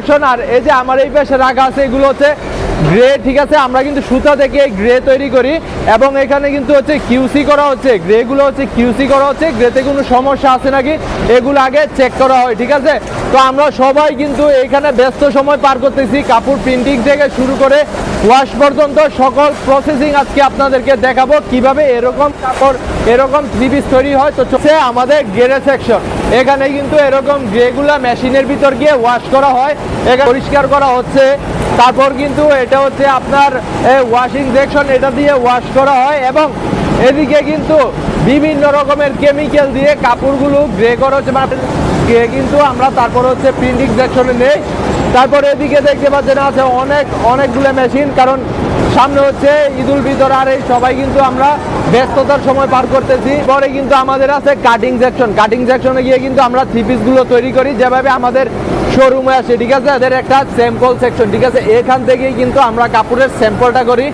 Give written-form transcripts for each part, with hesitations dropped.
Section. আর এই যে আমার এই পাশে রাখা আছে এগুলো হচ্ছে গ্রে, ঠিক আছে। আমরা কিন্তু সুতা থেকে গ্রে তৈরি করি এবং এখানে কিন্তু হচ্ছে কিউসি করা হচ্ছে, গ্রেগুলো হচ্ছে কিউসি করা হচ্ছে, গ্রেতে কোনো সমস্যা আছে নাকি এগুলো আগে চেক করা হয়, ঠিক আছে। তো আমরা সবাই কিন্তু এখানে ব্যস্ত সময় পার করতেছি, কাপড় প্রিন্টিং থেকে শুরু করে ওয়াশ পর্যন্ত সকল প্রসেসিং আজকে আপনাদেরকে দেখাবো কিভাবে এরকম কাপড় এরকম থ্রি পিস তৈরি হয়। তো চলছে আমাদের গ্রে সেকশন, এখানে কিন্তু এরকম গ্রেগুলা মেশিনের ভিতর গিয়ে ওয়াশ করা হয়, এখানে পরিষ্কার করা হচ্ছে। তারপর কিন্তু এটা হচ্ছে আপনার ওয়াশিং সেকশন, এটা দিয়ে ওয়াশ করা হয় এবং এদিকে কিন্তু বিভিন্ন রকমের কেমিক্যাল দিয়ে কাপড়গুলো গ্রে করা হচ্ছে, মানে গ্রে কিন্তু আমরা তারপর হচ্ছে প্রিন্টিং সেকশনে নেই। তারপর এদিকে দেখতে পাচ্ছেন আছে অনেকগুলো মেশিন, কারণ সামনে হচ্ছে ঈদুল ফিতর আর এই সবাই কিন্তু আমরা ব্যস্ততার সময় পার করতেছি। পরে কিন্তু আমাদের আছে কাটিং সেকশন, কাটিং সেকশনে গিয়ে কিন্তু আমরা থ্রি পিসগুলো তৈরি করি যেভাবে আমাদের শোরুমে আসে, ঠিক আছে। এদের একটা স্যাম্পল সেকশন, ঠিক আছে, এখান থেকেই কিন্তু আমরা কাপড়ের স্যাম্পলটা করি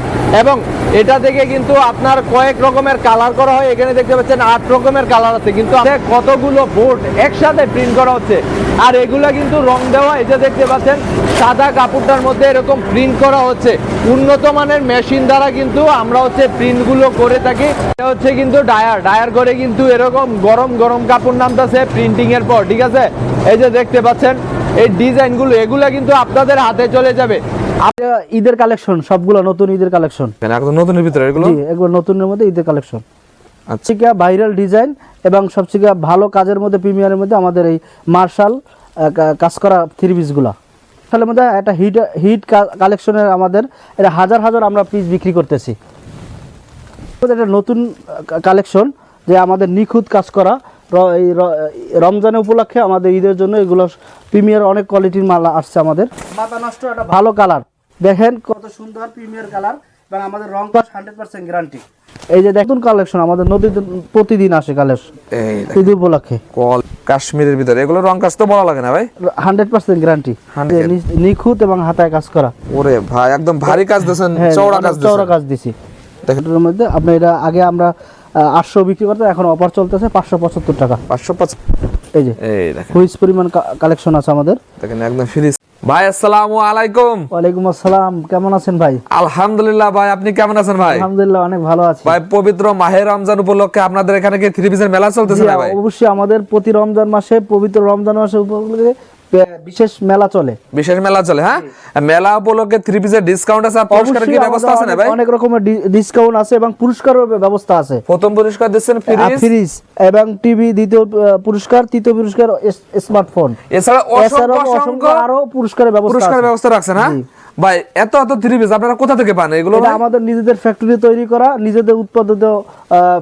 এবং এটা থেকে কিন্তু আপনার কয়েক রকমের কালার করা হয়। এখানে দেখতে পাচ্ছেন 8 রকমের কালার আছে, কিন্তু কতগুলো বোর্ড একসাথে প্রিন্ট করা হচ্ছে। আর এগুলা কিন্তু রং দেওয়া, এই যে দেখতে পাচ্ছেন সাদা কাপড়টার মধ্যে এরকম প্রিন্ট করা হচ্ছে উন্নত মানের মেশিন দ্বারা কিন্তু আমরা হচ্ছে প্রিন্টগুলো করে থাকি। এটা হচ্ছে কিন্তু ডায়ার করে কিন্তু এরকম গরম গরম কাপড় নামতেছে প্রিন্টিং এর পর, ঠিক আছে। এই যে দেখতে পাচ্ছেন এই ডিজাইনগুলো, এগুলা কিন্তু আপনাদের হাতে চলে যাবে। ঈদের কালেকশন সবগুলো নতুন ঈদের কালেকশন, একদম নতুনের ভিতরে এগুলো, জি এগুলো নতুনের মধ্যে ঈদের কালেকশন। আচ্ছা, ভাইরাল ডিজাইন এবং সবচেয়ে ভালো কাজের মধ্যে প্রিমিয়ারের মধ্যে আমাদের এই মার্শাল কাজ করা থ্রি পিসগুলা তাহলে মধ্যে একটা হিট কালেকশনের আমাদের এটা হাজার হাজার আমরা পিস বিক্রি করতেছি। এটা নতুন কালেকশন যে আমাদের নিখুঁত কাজ করা, এই রমজানের উপলক্ষে আমাদের ঈদের জন্য এগুলো প্রিমিয়ার অনেক কোয়ালিটির মাল আসছে আমাদের। মাথা নষ্ট একটা ভালো কালার, দেখেন কত সুন্দর প্রিমিয়ার কালার এবং আমাদের রং পাস 100% গ্যারান্টি। এই যে দেখুন কালেকশন আমাদের নদীতে প্রতিদিন আসে কালেকশন ঈদ উপলক্ষে। কাশ্মীরের ভিতরে এগুলো রং কাজ তো বলা লাগে না ভাই, 100% গ্যারান্টি, নিখুঁত এবং হাতায় কাজ করা। ওরে ভাই একদম ভারী কাজ দিয়েছেন, চওড়া কাজ দিছি। দেখেন এর মধ্যে আপনি এটা আগে আমরা 800 বিক্রি করতে, এখন অফার চলতেছে 575 টাকা। 575। এই যে হুইজ পরিমাণ কালেকশন আছে আমাদের, দেখেন একদম ফ্রি। ভাই আসসালামু আলাইকুম। ওয়ালাইকুম আসসালাম, কেমন আছেন ভাই? আলহামদুলিল্লাহ ভাই, আপনি কেমন আছেন ভাই? আলহামদুলিল্লাহ অনেক ভালো আছি ভাই। পবিত্র মাহে রমজান উপলক্ষে আপনাদের এখানে কি থ্রি পিসের মেলা চলতেছে না ভাই? অবশ্যই আমাদের প্রতি রমজান মাসে, পবিত্র রমজান মাসে উপলক্ষে বিশেষ মেলা চলে, হ্যাঁ। মেলা উপলক্ষে থ্রি পিসের ডিসকাউন্ট আছে, পুরস্কারের কি ব্যবস্থা আছে না ভাই? অনেক রকমের ডিসকাউন্ট আছে এবং পুরস্কারের ব্যবস্থা আছে। প্রথম পুরস্কার দিচ্ছেন ফ্রিজ এবং টিভি, দ্বিতীয় পুরস্কার, তৃতীয় পুরস্কার স্মার্টফোন, এছাড়া অসংখ্য আরো পুরস্কারের ব্যবস্থা রাখছেন। হ্যাঁ ভাই, এত থ্রি পিস আপনারা কোথা থেকে পান এগুলো? আমাদের নিজেদের ফ্যাক্টরি তৈরি করা, নিজেদের উৎপাদিত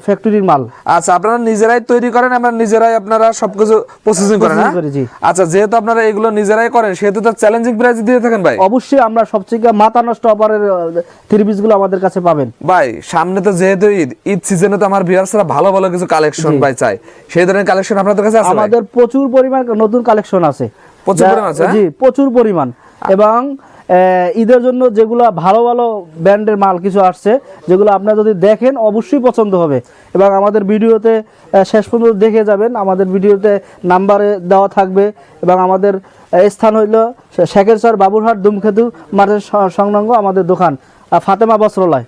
ফ্যাক্টরির মাল। আচ্ছা, আপনারা নিজেরাই তৈরি করেন, আমরা নিজেরাই আপনারা সবকিছু প্রসেসিং করেন? আচ্ছা, যেহেতু আপনারা এগুলো নিজেরাই করেন সেহেতু তো চ্যালেঞ্জিং প্রাইস দিয়ে থাকেন ভাই। অবশ্যই আমরা সবচেয়ে মাথা নষ্ট অফারের থ্রি পিস গুলো আমাদের কাছে পাবেন ভাই। সামনে তো যেহেতু ঈদ সিজনে তো আমার ভিউয়ার্সরা ভালো ভালো কিছু কালেকশন ভাই চাই, সেই ধরনের কালেকশন আপনাদের কাছে আছে? আমাদের প্রচুর পরিমাণ নতুন কালেকশন আছে, প্রচুর পরিমাণ আছে, জি প্রচুর পরিমাণ। এবং ঈদের জন্য যেগুলো ভালো ভালো ব্র্যান্ডের মাল কিছু আসছে, যেগুলো আপনারা যদি দেখেন অবশ্যই পছন্দ হবে এবং আমাদের ভিডিওতে শেষ পর্যন্ত দেখে যাবেন। আমাদের ভিডিওতে নাম্বারে দেওয়া থাকবে এবং আমাদের স্থান হইল শেখেরচর বাবুরহাট ধূমকেতু মাঠের সংলগ্ন আমাদের দোকান ফাতেমা বস্ত্রালয়।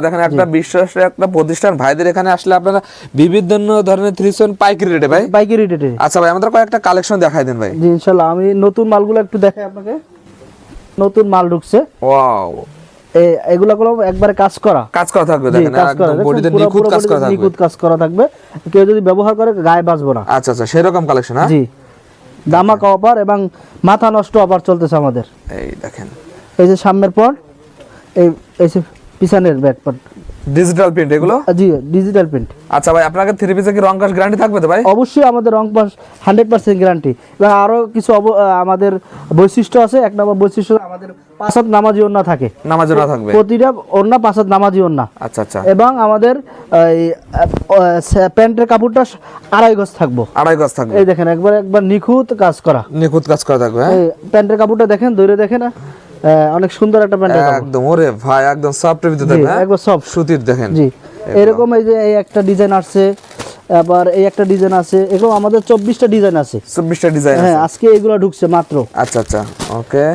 দেখেন একটা বিশ্বাসের একটা প্রতিষ্ঠান, ভাইদের এখানে আসলে আপনারা বিভিন্ন ধরনের থ্রি পিস পাইকারি রেটে ভাই, পাইকারি রেটে। আচ্ছা ভাই, আমাদের কয়েকটা কালেকশন দেখাই দেন ভাই। জি ইনশাআল্লাহ, আমি নতুন মালগুলো একটু দেখাই আপনাকে। নতুন মাল ঢুকছে, ওয়াও। এগুলা গুলো একবারে কাজ করা থাকবে, দেখেন একদম বডিতে নিখুঁত কাজ করা থাকবে, কেউ যদি ব্যবহার করে গায়ে বাজবে না। আচ্ছা আচ্ছা, সেরকম কালেকশন। হ্যাঁ জি, দামাকা অফার এবং মাথা নষ্ট অফার চলতেছে আমাদের। এই দেখেন, এই যে সামনের পর, এই যে পিছনের ব্যাক পার্ট ডিজিটাল প্রিন্ট এগুলো, জি ডিজিটাল প্রিন্ট। আচ্ছা ভাই, আপনাদের থ্রি পিসে কি রং কাজ গ্যারান্টি থাকবে তো ভাই? অবশ্যই আমাদের রং পাস 100% গ্যারান্টি এবং আরো কিছু আমাদের বৈশিষ্ট্য আছে। এক নম্বর বৈশিষ্ট্য আমাদের 5 হাত নামাজি ওন্না থাকে, প্রতিটা ওন্না 5 হাত নামাজি ওন্না। আচ্ছা আচ্ছা। এবং আমাদের প্যান্টের কাপড়টা 2.5 গজ থাকবে, 2.5 গজ থাকবে। এই দেখেন একবার নিখুঁত কাজ করা থাকবে। এই প্যান্টের কাপড়টা দেখেন, ধরে দেখেন অনেক সুন্দর একটা প্যান্টের কাপড়, একদম। ওরে ভাই, একদম সফট ভিতরে, একবার সফট সুতির। দেখেন জি, এরকম এই যে এই একটা ডিজাইন আসছে, আবার এই একটা ডিজাইন আছে, এগুলো আমাদের 24টা ডিজাইন আছে। 24টা ডিজাইন হ্যাঁ, আছে। আজকে এগুলো ঢুকছে মাত্র। আচ্ছা আচ্ছা, ওকে।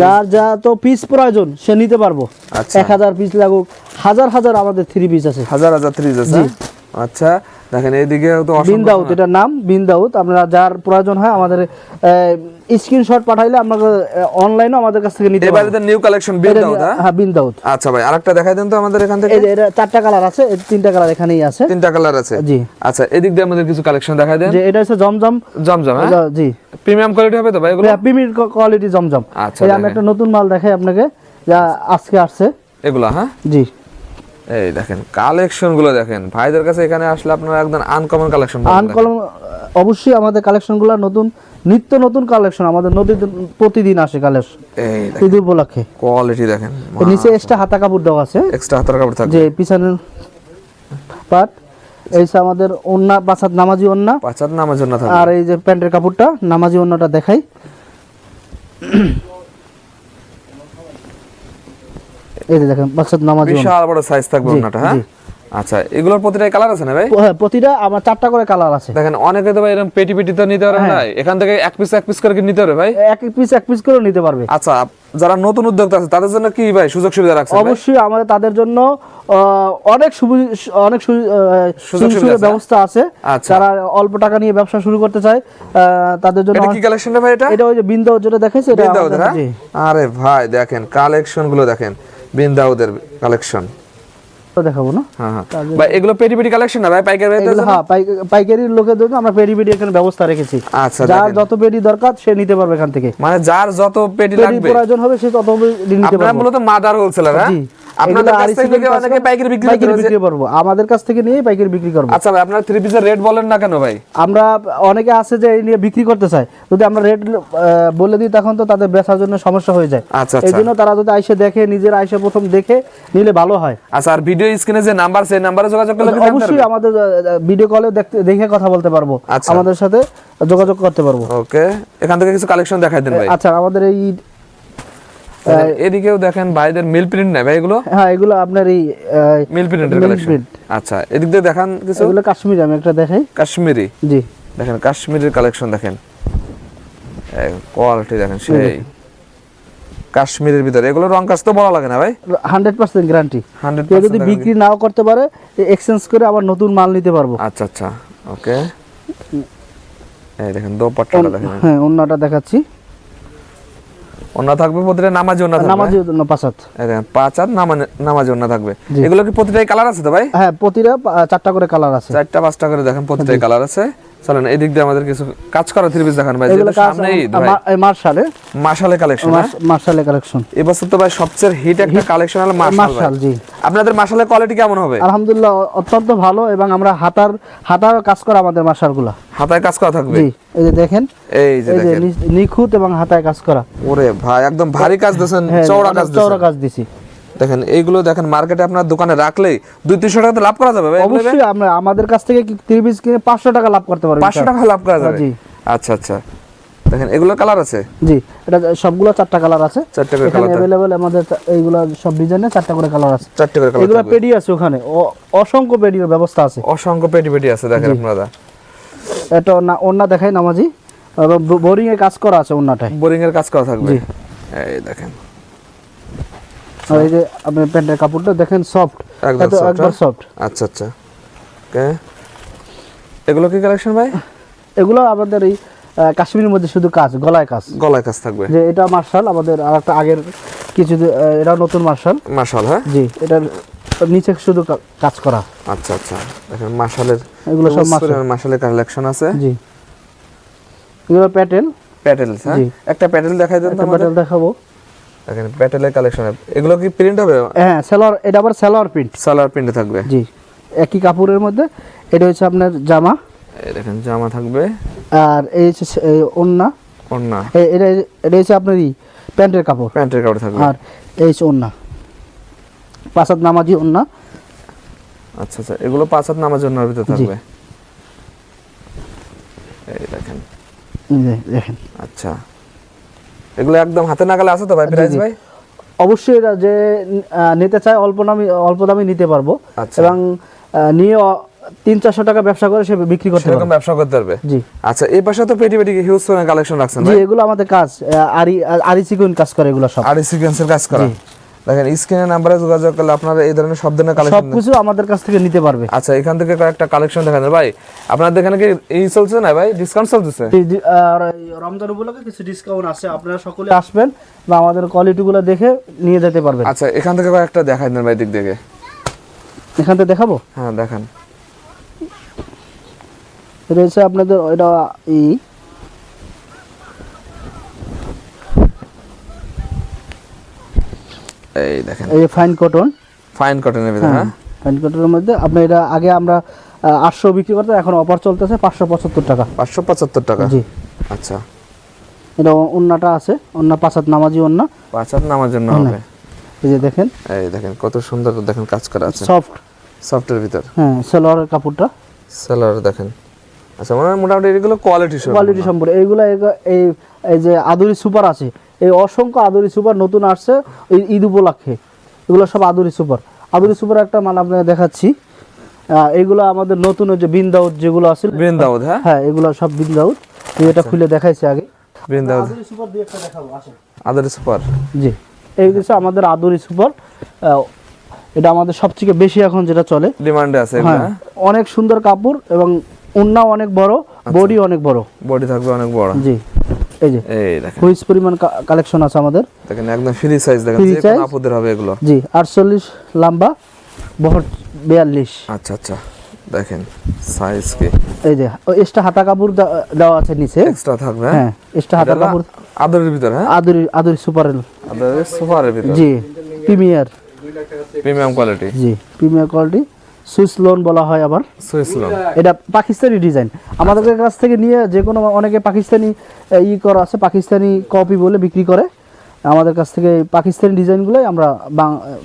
যার যা তো পিস প্রয়োজন সে নিতে পারবো। আচ্ছা। 1000 পিস লাগুক, হাজার হাজার আমাদের 3 পিস আছে। হাজার হাজার থ্রিজ আছে। আচ্ছা, দেখেন এইদিকে তো বিনদাউত, এটার নাম বিনদাউত। আপনারা যার প্রয়োজন হয় আমাদের স্ক্রিনশট পাঠাইলে আমরা অনলাইনেও আমাদের কাছ থেকে নিতে এবারে পারবো। নিউ কালেকশন বিনদাউত। হ্যাঁ, বিনদাউত। আচ্ছা ভাই, আরেকটা দেখাই দেন তো আমাদের এখান থেকে। এই যে এটা 4টা কালার আছে, 3টা কালার এখানেই আছে। 3টা কালার আছে। জি। আচ্ছা, এদিক দিয়ে আমাদের কিছু কালেকশন দেখাই দেন। যে এটা হচ্ছে জমজম। জমজম, হ্যাঁ জি, প্রিমিয়াম কোয়ালিটি হবে তো ভাই এগুলো? প্রিমিয়াম কোয়ালিটি জমজম। আচ্ছা, এই আমি একটা নতুন মাল দেখাই আপনাকে, যা আজকে আসছে এগুলো। হ্যাঁ, জি। এই দেখেন কালেকশন গুলো দেখেন, ভাইদের কাছে এখানে আসলে আপনারা একদম আনকমন কালেকশন আনকমন, অবশ্যই আমাদের কালেকশনগুলো নতুন, নিত্য নতুন কালেকশন আমাদের প্রতিদিন আসে কালেকশন। এই ঈদ উপলক্ষে কোয়ালিটি দেখেন। এর নিচে এক্সট্রা হাতা কাপড় দেওয়া আছে, এক্সট্রা হাতার কাপড় থাকবে। যে পিছনের পাট। এই যে আমাদের ওন্না, পাঁচাত নামাজি ওন্না, পাঁচাত নামার জন্য থাকবে। আর এই যে প্যান্টের কাপড়টা নামাজি ওন্নাটা দেখাই। এই যে দেখেন পাঁচাত নামাজি ওন্না, বিশাল বড় সাইজ থাকবে ওন্নাটা। হ্যাঁ, আচ্ছা, এগুলোর প্রতিটাই কালার আছে না ভাই? হ্যাঁ, প্রতিটা আমার 4টা করে কালার আছে। দেখেন অনেকে তো ভাই এরকম পেটি পেটি তো নিতে পারে না, এখান থেকে এক পিস করে কি নিতে পারে ভাই? এক পিস করে নিতে পারবে। আচ্ছা, যারা নতুন উদ্যোক্তা আছে তাদের জন্য কি ভাই সুযোগ সুবিধা রাখছেন? অবশ্যই আমাদের তাদের জন্য অনেক সুযোগ সুবিধার ব্যবস্থা আছে। যারা অল্প টাকা নিয়ে ব্যবসা শুরু করতে চায় তাদের জন্য। এটা কি কালেকশন রে ভাই? এটা ওই যে বিনদাউদ যেটা দেখাইছে, এটা বিনদাউদের। হ্যাঁ, আরে ভাই দেখেন কালেকশন গুলো দেখেন, বিনদাউদের কালেকশন দেখাবো না। হ্যাঁ হ্যাঁ ভাই, এগুলো পেটি পেটি কালেকশন না ভাই? পাইকারি রেটে? হ্যাঁ, পাইকারি লোকের জন্য আমরা পেডি এখানে ব্যবস্থা রেখেছি। আচ্ছা, যার যত পেডি দরকার সে নিতে পারবে এখান থেকে। মানে যার যত পেটি লাগবে, প্রয়োজন হবে সে তত পেডি নিতে পারবে। আপনারা মূলত মাদার হোলসেলার। হ্যাঁ, আপনাদের কাছ থেকে অনেকে পাইকারি বিক্রি করবো, আমাদের কাছ থেকে নিয়ে পাইকারি বিক্রি করবো। আচ্ছা ভাই, আপনারা 3 পিসের রেট বলেন না কেন ভাই? আমরা অনেকে আছে যে এই নিয়ে বিক্রি করতে চায়, যদি আমরা রেট বলে দিই তখন তো তাদের বেচার জন্য সমস্যা হয়ে যায়। আচ্ছা, এই জন্য তারা যদি আইসে দেখে, নিজের আইসে প্রথম দেখে নিলে ভালো হয়। আচ্ছা, আর ভিডিও স্ক্রিনে যে নাম্বার, সেই নাম্বারে যোগাযোগ করলে অবশ্যই আমাদের ভিডিও কলে দেখে কথা বলতে পারবো, আমাদের সাথে যোগাযোগ করতে পারবো। ওকে, এখান থেকে কিছু কালেকশন দেখাই দেন ভাই। আচ্ছা, আমাদের এই এদিকেও দেখেন ভাইদের মিল প্রিন্ট না ভাই এগুলো? হ্যাঁ, এগুলো আপনার এই মিল প্রিন্টের কালেকশন। আচ্ছা, এদিক দিয়ে দেখান কিছু। এগুলো কাশ্মীরি, আমি একটা দেখাই। কাশ্মীরি, জি দেখেন কাশ্মীরের কালেকশন দেখেন, কোয়ালিটি দেখেন সেই কাশ্মীরের ভিতরে। এগুলো রং কাজ তো বলা লাগে না ভাই? 100% গ্যারান্টি। 100% কেউ যদি বিক্রি নাও করতে পারে, এক্সচেঞ্জ করে আবার নতুন মাল নিতে পারবো। আচ্ছা আচ্ছা, ওকে। এই দেখেন দোপাট্টাটা দেখেন। হ্যাঁ, ওন্নাটা দেখাচ্ছি। ওন্না থাকবে প্রতিটা নামাজি ওন্না থাকবে। নামাজি ওন্না পাঁচাত। এই দেখেন পাঁচাত নামাজি ওন্না থাকবে। এগুলো কি প্রতিটাই কালার আছে তো ভাই? হ্যাঁ, প্রতিটা 4টা করে কালার আছে। 4টা 5টা করে দেখেন প্রতিটাই কালার আছে। চলেন এই দিক দিয়ে আমাদের কিছু কাজ করা 3 পিস দেখান ভাই। এগুলো সামনেই মার্শালের কালেকশন। মার্শালের কালেকশন এবছর তো ভাই সবচেয়ে হিট একটা কালেকশন হলো মার্শাল। জি। আপনাদের মার্শালের কোয়ালিটি কেমন হবে? আলহামদুলিল্লাহ অত্যন্ত ভালো, এবং আমরা হাতার কাজ করা আমাদের মার্শালগুলো। হাতায় কাজ করা থাকবে? জি, এই যে দেখেন, এই যে দেখেন নিখুঁত এবং হাতায় কাজ করা। ওরে ভাই, একদম ভারী কাজ দিয়েছেন, চওড়া কাজ দিছি। দেখেন এইগুলো দেখেন মার্কেটে আপনার দোকানে রাখলেই 200-300 টাকা লাভ করা যাবে ভাই? অবশ্যই, আমরা আমাদের কাছ থেকে 3 পিস কিনে 500 টাকা লাভ করতে পারবো। 500 টাকা লাভ করা যাবে? জি। আচ্ছা আচ্ছা, দেখেন এগুলো কালার আছে? জি, এটা সবগুলো 4টা কালার আছে। 4টা করে এখানে अवेलेबल আমাদের এইগুলো সব ডিজাইনে 4টা করে কালার আছে। 4টা করে কালার। এগুলো পেডি আছে ওখানে, অসংখ্য পেডির ব্যবস্থা আছে। অসংখ্য পেটি আছে দেখেন আপনারা। এটা ওন্না দেখাই নামাজি, এবং বোরিং এর কাজ করা আছে ওন্নাটায়। বোরিং এর কাজ করা থাকবে। এই দেখেন, আর এই যে আপনি প্যান্টের কাপড়টা দেখেন, সফট, একদম সফট। আচ্ছা আচ্ছা, ওকে। এগুলো কি কালেকশন ভাই? এগুলো আমাদের এই কাশ্মীরের মধ্যে শুধু কাজ, গলায় কাজ থাকবে। যে এটা মার্শাল, আমাদের আরেকটা আগের কিছু, এটা নতুন মার্শাল। হ্যাঁ জি, এটার নিচে শুধু কাজ করা। আচ্ছা আচ্ছা, দেখেন মার্শালের এগুলো সব মার্শালের কালেকশন আছে। জি, এগুলো প্যাটেল। হ্যাঁ, একটা প্যাটেল দেখাই দেন তো। প্যাটেল দেখাবো, দেখেন প্যাটেলের কালেকশন। এগুলো কি প্রিন্ট হবে? হ্যাঁ, সালোয়ার, এটা আবার সালোয়ার প্রিন্ট। সালোয়ার প্রিন্টে থাকবে? জি, একই কাপড়ের মধ্যে। এটা হচ্ছে আপনার জামা। এই দেখেন জামা থাকবে। আর এই হচ্ছে ওন্না। এটা হচ্ছে আপনার প্যান্টের কাপড় থাকবে। আর এই হচ্ছে ওন্না, পাঁচাত নামাজি ওন্না। আচ্ছা আচ্ছা, এগুলো পাঁচাত নামাজি ওন্নার ভিতরে থাকবে। এই দেখেন, দেখেন। আচ্ছা, এগুলো একদম হাতে নাগালে আছে তো ভাই? প্রাইস ভাই? অবশ্যই, এটা যে নিতে চায় অল্প দামে নিতে পারবো, এবং নিয়ে 300-400 টাকা ব্যবসা করে সে বিক্রি করতে সেরকম পারে। ব্যবসা করতে পারবে। জি আচ্ছা এই পাশে তো পেটি পেটি হিউজ কালেকশন রাখছেন জি, ভাই। এগুলো আমাদের কাজ আরি আরি সিকুইন কাজ করে এগুলো সব। আর সিকোয়েন্সের কাজ করা। দেখেন স্ক্রিনের নাম্বারে যোগাযোগ করলে আপনারা এই ধরনের সব ধরনের কালেকশন সবকিছু আমাদের কাছ থেকে নিতে পারবে। আচ্ছা এখান থেকে কয়েকটা কালেকশন দেখান ভাই। আপনাদের এখানে কি এই চলছে না ভাই, ডিসকাউন্ট চলতেছে? আর এই রমজান উপলক্ষে কিছু ডিসকাউন্ট আছে, আপনারা সকলে আসবেন বা আমাদের কোয়ালিটিগুলো দেখে নিয়ে যেতে পারবেন। আচ্ছা এখান থেকে কয়েকটা দেখাই দেন ভাই দিক থেকে। এখান থেকে দেখাবো। হ্যাঁ দেখান। এটা হচ্ছে আপনাদের এটা এই দেখেন এই ফাইন কটন। ফাইন কটনের ভিতরে। হ্যাঁ ফাইন কটনের মধ্যে আপনার এটা আগে আমরা 800 বিক্রি করতে, এখন অফার চলতেছে 575 টাকা। 575 টাকা। জি আচ্ছা এটা ওন্নাটা আছে, ওন্না 5 হাত নামাজি ওন্না। 5 হাত নামার জন্য হবে। এই যে দেখেন, এই দেখেন কত সুন্দর দেখেন কাজ করা আছে সফট। সফটের ভিতর। হ্যাঁ সালোয়ারের কাপড়টা সেলার দেখেন। আচ্ছা মানে মোটামুটি এগুলো কোয়ালিটি সব। কোয়ালিটি সম্পূর্ণ। এইগুলা এই এই যে আদুরি সুপার আছে, এই অসংখ্য আদুরি সুপার নতুন আসছে এই ঈদ উপলক্ষে। এগুলো সব আদুরি সুপার। আদুরি সুপার একটা মাল আপনাকে দেখাচ্ছি। এইগুলো আমাদের নতুন ওই যে বিনদাউদ যেগুলো আছে, বৃন্দাউদ। হ্যাঁ হ্যাঁ এগুলো সব বিনদাউদ। এটা খুলে দেখাইছি আগে। বৃন্দাউদ আদুরি সুপার দিয়ে একটা দেখাবো, আসেন। আদার সুপার। জি এই হচ্ছে আমাদের আদুরি সুপার। এটা আমাদের সবথেকে বেশি এখন যেটা চলে। ডিমান্ডে আছে এগুলো। হ্যাঁ অনেক সুন্দর কাপড় এবং ওন্না অনেক বড়, বডি অনেক বড়। বডি থাকবে অনেক বড়। জি এই যে এই দেখেন হুইজ পরিমাণ কালেকশন আছে আমাদের। দেখেন একদম ফ্রি সাইজ দেখেন, Free যে size? কোনো আপুদের হবে এগুলো। জি 48 লম্বা, বহর 42। আচ্ছা আচ্ছা দেখেন সাইজ কি এই যে এক্সট্রা হাতা কাপড় দেওয়া আছে নিচে। এক্সট্রা থাকবে। হ্যাঁ এক্সট্রা হাতা এটা কাপড় আদরের ভিতর। হ্যাঁ আদুরি আদুরি সুপার। আদরের সুপারের ভিতর। জি প্রিমিয়ার। Premium quality. জি প্রিমিয়ার কোয়ালিটি। সুইস লোন বলা হয় আবার। Swiss lawn. এটা পাকিস্তানি ডিজাইন। আমাদের কাছ থেকে নিয়ে যে কোনো অনেকে পাকিস্তানি করা আছে, পাকিস্তানি কপি বলে বিক্রি করে। আমাদের কাছ থেকে পাকিস্তানি ডিজাইনগুলোই আমরা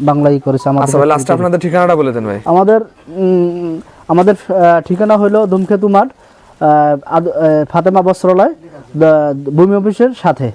বাংলায় করেছি। আচ্ছা ভাই লাস্ট আপনাদের ঠিকানাটা বলে দেন ভাই। আমাদের ঠিকানা হলো ধূমকেতু মাঠ, ফাতেমা বস্ত্রালয়, ভূমি অফিসের সাথে।